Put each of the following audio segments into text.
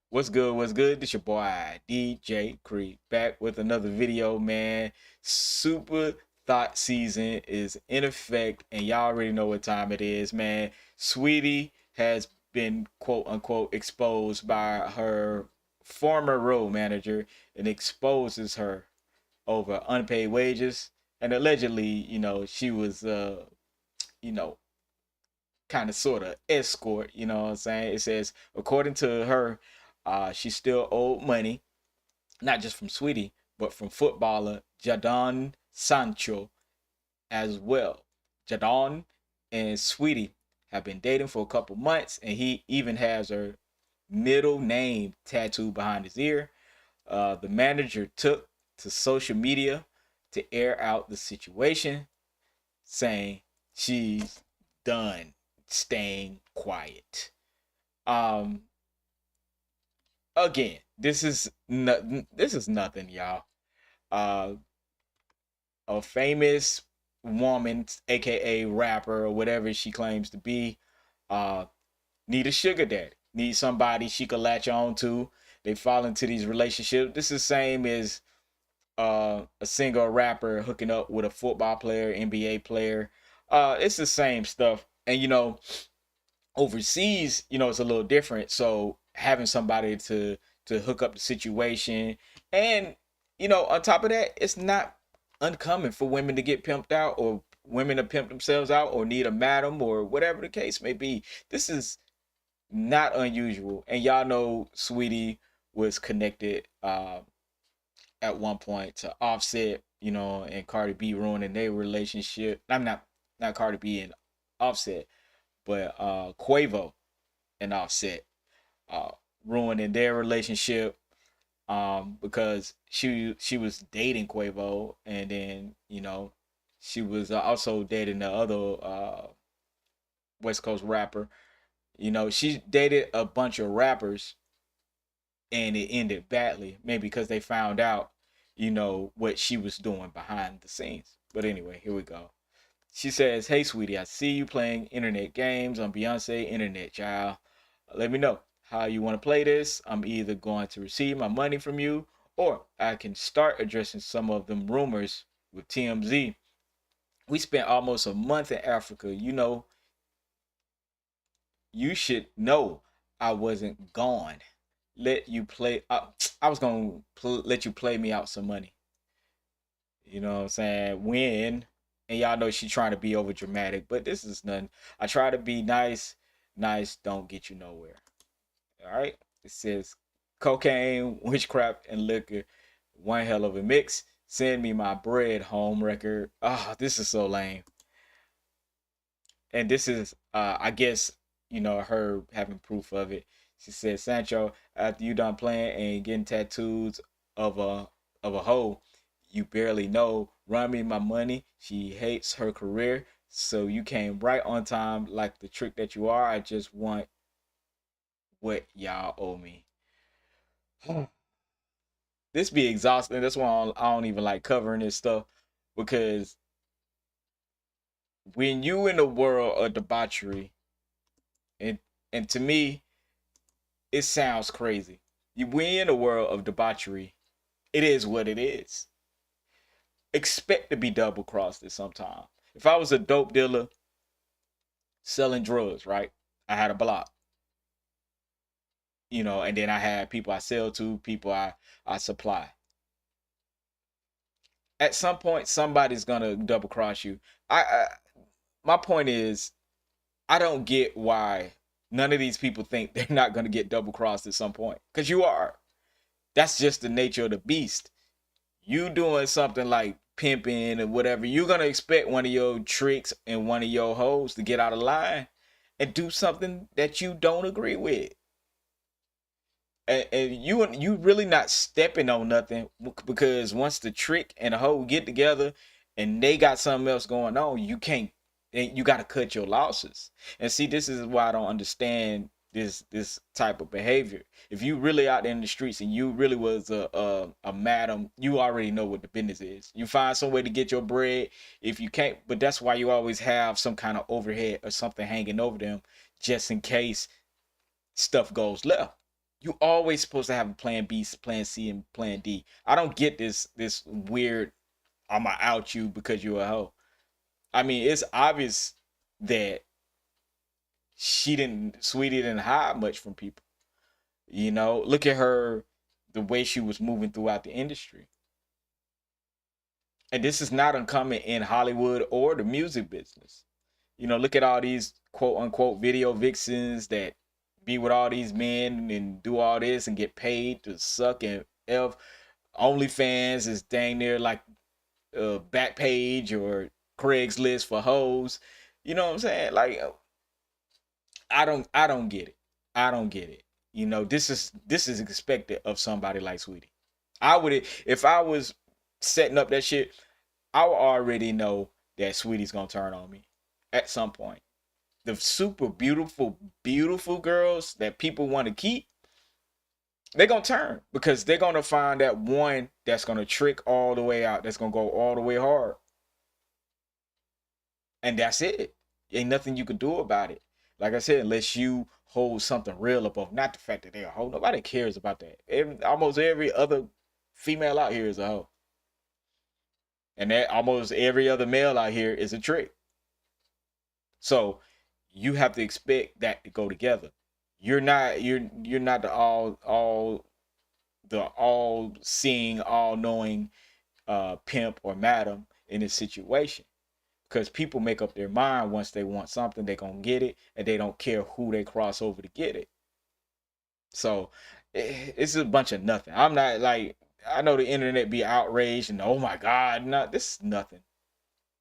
What's good? What's good? This your boy DJ Creek back with another video, man. Super thought season is in effect, and y'all already know what time it is, man. Sweetie has been quote unquote exposed by her former role manager and exposes her over unpaid wages. And allegedly, she was you know, kind of sort of escort, you know what I'm saying? It says, according to her, she still owed money, not just from Sweetie, but from footballer Jadon Sancho as well. Jadon and Sweetie have been dating for a couple months, and he even has her middle name tattooed behind his ear. The manager took to social media to air out the situation, saying she's done staying quiet. Um, Again, this is nothing, y'all. Uh, a famous woman, aka rapper or whatever she claims to be, uh, need a sugar daddy, need somebody she could latch on to. They fall into these relationships. This is the same as a singer or rapper hooking up with a football player, NBA player. It's the same stuff. And overseas, it's a little different. So having somebody to hook up the situation, and on top of that, it's not uncommon for women to get pimped out, or women to pimp themselves out, or need a madam, or whatever the case may be. This is not unusual, and y'all know Sweetie was connected at one point to Offset, and Cardi B ruining their relationship. I'm not Cardi B and Offset, but Quavo and Offset uh, ruining their relationship because she was dating Quavo, and then she was also dating the other West Coast rapper. She dated a bunch of rappers, and it ended badly, maybe because they found out what she was doing behind the scenes. But anyway, here we go. She says, "Hey, sweetie, I see you playing internet games on Beyonce Internet, child. Let me know how you want to play this. I'm either going to receive my money from you, or I can start addressing some of them rumors with TMZ. We spent almost a month in Africa. You should know I wasn't gone. Let you play. I was going to let you play me out some money. You know what I'm saying? When, and y'all know she trying to be over dramatic, but this is nothing. I try to be nice. Nice don't get you nowhere. All right. It says cocaine, witchcraft, and liquor. One hell of a mix. Send me my bread home record. Oh, this is so lame. And this is, I guess, her having proof of it. She said, Sancho, after you done playing and getting tattoos of a hoe you barely know, run me my money. She hates her career, so you came right on time, like the trick that you are. I just want what y'all owe me. This be exhausting. That's why I don't even like covering this stuff, because when you in the world of debauchery, and to me, it sounds crazy. We in a world of debauchery. It is what it is. Expect to be double crossed at some time. If I was a dope dealer selling drugs, right? I had a block, and then I had people I sell to, people I supply. At some point, somebody's gonna double cross you. I My point is, I don't get why none of these people think they're not gonna get double crossed at some point, because you are. That's just the nature of the beast. You doing something like pimping or whatever, you're gonna expect one of your tricks and one of your hoes to get out of line and do something that you don't agree with. And you really not stepping on nothing, because once the trick and the hoe get together and they got something else going on, you can't. You got to cut your losses. And see, this is why I don't understand this type of behavior. If you really out there in the streets and you really was a madam, you already know what the business is. You find some way to get your bread. If you can't, but that's why you always have some kind of overhead or something hanging over them, just in case stuff goes left. You always supposed to have a plan B, plan C, and plan D. I don't get this weird I'ma out you because you're a hoe. I mean, it's obvious that Sweetie didn't hide much from people. You know, look at her, the way she was moving throughout the industry. And this is not uncommon in Hollywood or the music business. You know, look at all these quote unquote video vixens that be with all these men and do all this and get paid to suck and F. OnlyFans is dang near like Backpage or Craigslist for hoes. You know what I'm saying? Like I don't get it. I don't get it. You know, this is expected of somebody like Sweetie. I would if I was setting up that shit, I would already know that Sweetie's gonna turn on me at some point. The super beautiful, beautiful girls that people want to keep, they're gonna turn because they're gonna find that one that's gonna trick all the way out, that's gonna go all the way hard. And that's it. Ain't nothing you can do about it. Like I said, unless you hold something real above, not the fact that they're a hoe. Nobody cares about that. Almost every other female out here is a hoe, and that almost every other male out here is a trick. So you have to expect that to go together. You're not the all seeing, all knowing pimp or madam in this situation. Because people make up their mind once they want something, they gonna get it, and they don't care who they cross over to get it. So it's a bunch of nothing. I'm not like I know the internet be outraged and oh my god, no, this is nothing.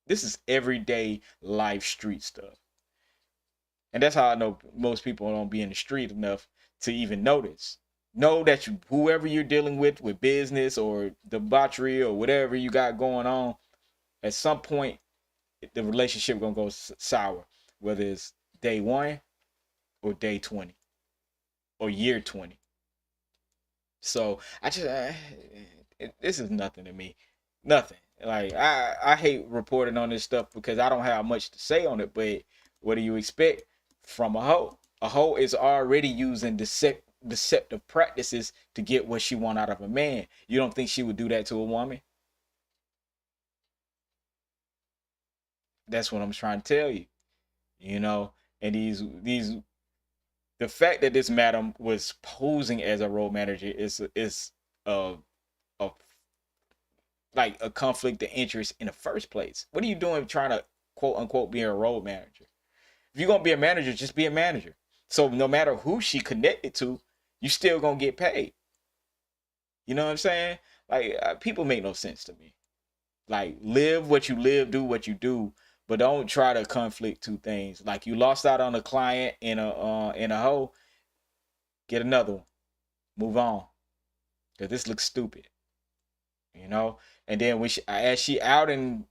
This is everyday life street stuff, and that's how I know most people don't be in the street enough to even notice. Know that whoever you're dealing with business or debauchery or whatever you got going on, at some point the relationship gonna go sour, whether it's day one or day 20 or year 20. So I just this is nothing to me, nothing. Like I hate reporting on this stuff because I don't have much to say on it. But what do you expect from a hoe? A hoe is already using deceptive practices to get what she want out of a man. You don't think she would do that to a woman? That's what I'm trying to tell you. You know, and these the fact that this madam was posing as a road manager is a, a like a conflict of interest in the first place. What are you doing trying to quote unquote be a road manager? If you're gonna be a manager, just be a manager. So no matter who she connected to, you still gonna get paid. You know what I'm saying? Like people make no sense to me. Like live what you live, do what you do, but don't try to conflict two things. Like you lost out on a client in a hoe, get another one. Move on. Cause this looks stupid, you know. And then when as she out and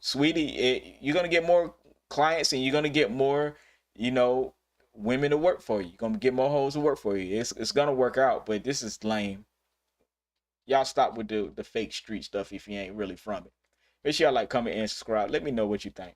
Sweetie, you're gonna get more clients and you're gonna get more, you know, women to work for you. You're gonna get more hoes to work for you. It's gonna work out, but this is lame. Y'all stop with the fake street stuff if you ain't really from it. Make sure y'all like, comment, and subscribe. Let me know what you think.